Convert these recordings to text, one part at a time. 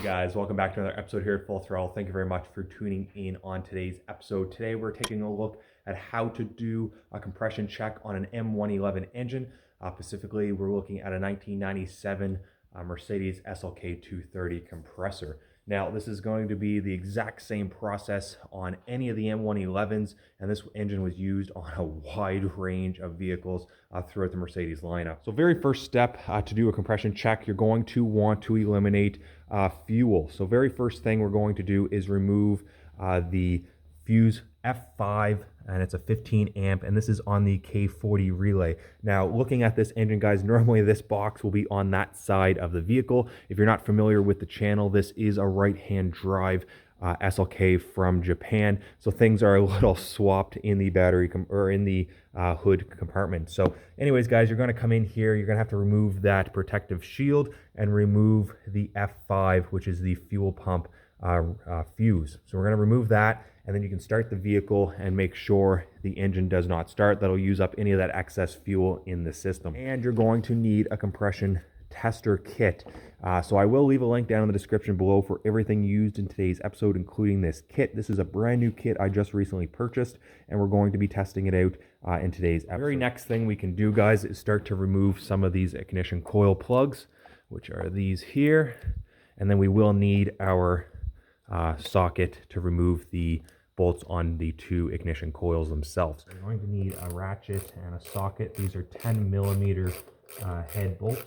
guys, welcome back to another episode here at Full Throttle. Thank you very much for tuning in on today's episode. Today we're taking a look at how to do a compression check on an M111 engine. Specifically, we're looking at a 1997 Mercedes SLK 230 compressor. Now, this is going to be the exact same process on any of the M111s, and this engine was used on a wide range of vehicles throughout the Mercedes lineup. So very first step to do a compression check, you're going to want to eliminate fuel. So very first thing we're going to do is remove the fuse F5, and it's a 15 amp, and this is on the K40 relay. Now, looking at this engine, guys, normally this box will be on that side of the vehicle. If you're not familiar with the channel, this is a right-hand drive SLK from Japan, so things are a little swapped in the battery or in the hood compartment. So anyways, guys, you're going to come in here, you're going to have to remove that protective shield and remove the F5, which is the fuel pump fuse. So we're going to remove that, and then you can start the vehicle and make sure the engine does not start. That'll use up any of that excess fuel in the system. And you're going to need a compression tester kit. So I will leave a link down in the description below for everything used in today's episode, including this kit. This is a brand new kit I just recently purchased, and we're going to be testing it out in today's episode. The very next thing we can do, guys, is start to remove some of these ignition coil plugs, which are these here. And then we will need our socket to remove the bolts on the two ignition coils themselves. We're going to need a ratchet and a socket. These are 10 millimeter head bolts.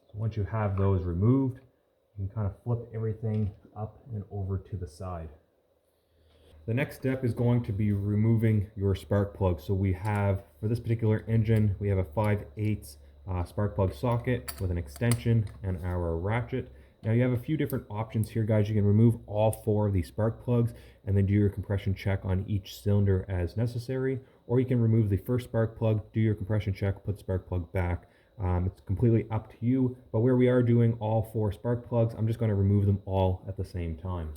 So once you have those removed, you can kind of flip everything up and over to the side. The next step is going to be removing your spark plug. So we have, for this particular engine, we have a 5/8 spark plug socket with an extension and our ratchet. Now you have a few different options here, guys. You can remove all four of these spark plugs and then do your compression check on each cylinder as necessary, or you can remove the first spark plug, do your compression check, put the spark plug back. It's completely up to you, but where we are doing all four spark plugs, I'm just going to remove them all at the same time.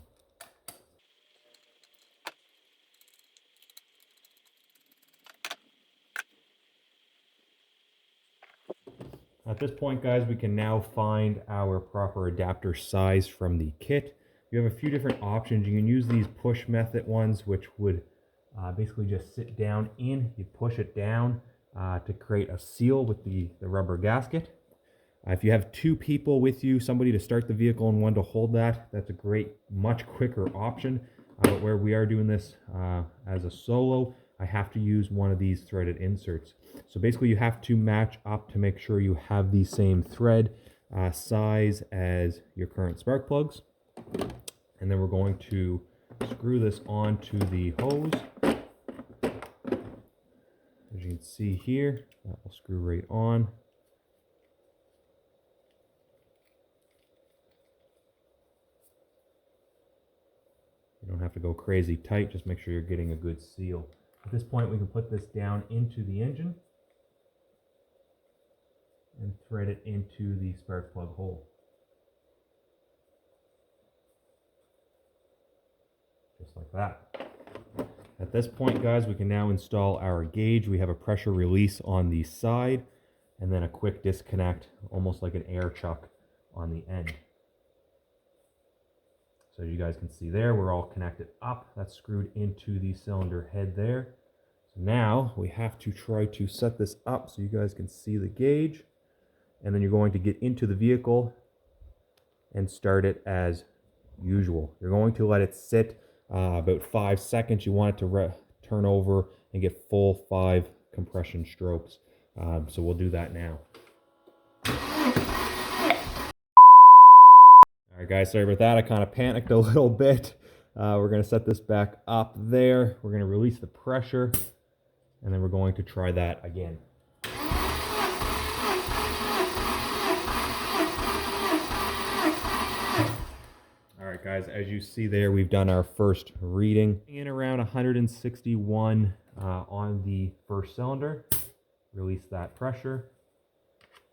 At this point, guys, we can now find our proper adapter size from the kit. You have a few different options. You can use these push method ones, which would basically just sit down in. You push it down to create a seal with the rubber gasket. If you have two people with you, somebody to start the vehicle and one to hold that, that's a great, much quicker option. But where we are doing this as a solo, I have to use one of these threaded inserts. So basically you have to match up to make sure you have the same thread size as your current spark plugs. And then we're going to screw this onto the hose. As you can see here, that will screw right on. You don't have to go crazy tight, just make sure you're getting a good seal. At this point, we can put this down into the engine and thread it into the spark plug hole. Just like that. At this point, guys, we can now install our gauge. We have a pressure release on the side and then a quick disconnect, almost like an air chuck on the end. So you guys can see there, we're all connected up. That's screwed into the cylinder head there. So now we have to try to set this up so you guys can see the gauge. And then you're going to get into the vehicle and start it as usual. You're going to let it sit about 5 seconds. You want it to turn over and get full 5 compression strokes. So we'll do that now. Alright guys, sorry about that. I kind of panicked a little bit. We're going to set this back up there. We're going to release the pressure, and then we're going to try that again. Alright guys, as you see there, we've done our first reading. In around 161 on the first cylinder. Release that pressure,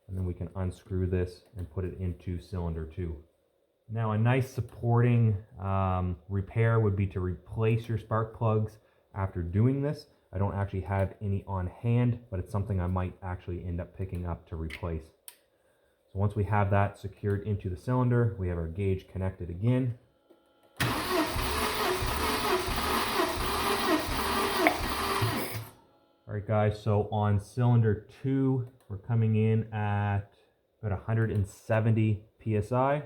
and then we can unscrew this and put it into cylinder 2. Now, a nice supporting repair would be to replace your spark plugs after doing this. I don't actually have any on hand, but it's something I might actually end up picking up to replace. So once we have that secured into the cylinder, we have our gauge connected again. All right, guys, so on cylinder 2, we're coming in at about 170 PSI.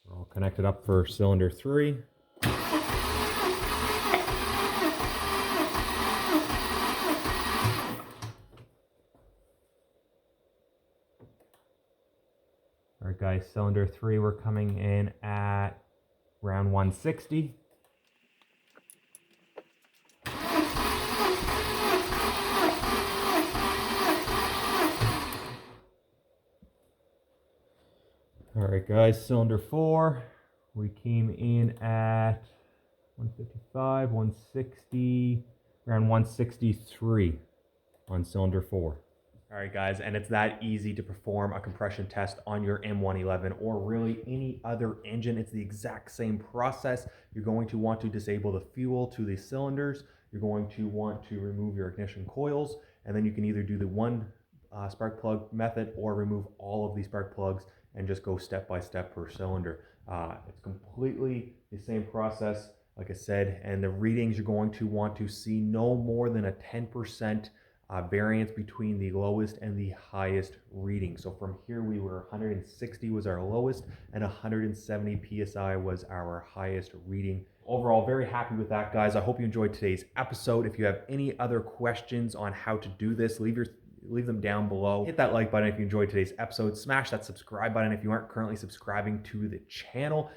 We're all connected up for cylinder 3. All right, guys, cylinder 3, we're coming in at around 160. All right, guys, cylinder 4, we came in at 155, 160, around 163 on cylinder 4. All right, guys, and it's that easy to perform a compression test on your M111 or really any other engine. It's the exact same process. You're going to want to disable the fuel to the cylinders. You're going to want to remove your ignition coils, and then you can either do the one spark plug method or remove all of the spark plugs and just go step by step per cylinder. It's completely the same process, like I said, and the readings you're going to want to see no more than a 10% variance between the lowest and the highest reading. So from here we were 160 was our lowest and 170 PSI was our highest reading. Overall, very happy with that, guys. I hope you enjoyed today's episode. If you have any other questions on how to do this, leave them down below. Hit that like button if you enjoyed today's episode. Smash that subscribe button if you aren't currently subscribing to the channel.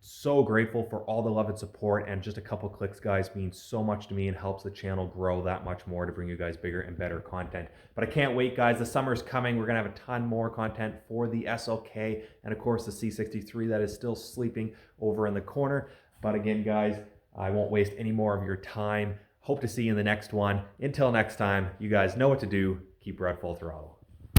So grateful for all the love and support, and just a couple clicks, guys, means so much to me and helps the channel grow that much more to bring you guys bigger and better content. But I can't wait, guys. The summer's coming. We're gonna have a ton more content for the SLK and of course the C63 that is still sleeping over in the corner. But again, guys, I won't waste any more of your time. Hope to see you in the next one. Until next time, you guys know what to do. Keep her at full throttle.